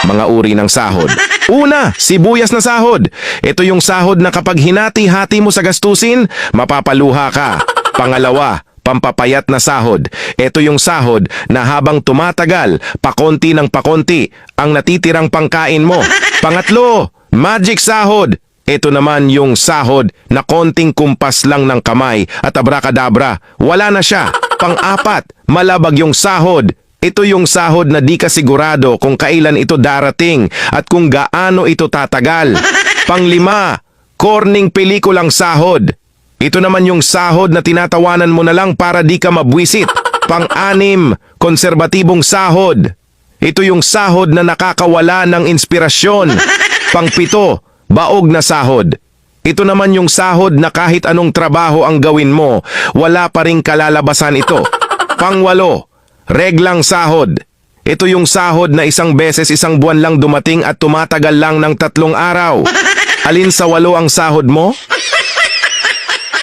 Mga uri ng sahod. Una, sibuyas na sahod. Ito yung sahod na kapag hinati-hati mo sa gastusin, mapapaluha ka. Pangalawa, pampapayat na sahod. Ito yung sahod na habang tumatagal, pakonti ng pakonti, ang natitirang pangkain mo. Pangatlo, magic sahod. Ito naman yung sahod na konting kumpas lang ng kamay at abracadabra, wala na siya. Pang-apat, malabag yung sahod. Ito yung sahod na di ka sigurado kung kailan ito darating at kung gaano ito tatagal. Panglima, corning pelikulang sahod. Ito naman yung sahod na tinatawanan mo na lang para di ka mabwisit. Pang-anim, konserbatibong sahod. Ito yung sahod na nakakawala ng inspirasyon. Pang-pito, baog na sahod. Ito naman yung sahod na kahit anong trabaho ang gawin mo, wala pa ring kalalabasan ito. Pang-walo, reglang sahod. Ito yung sahod na isang beses isang buwan lang dumating at tumatagal lang ng 3 araw. Alin sa 8 ang sahod mo?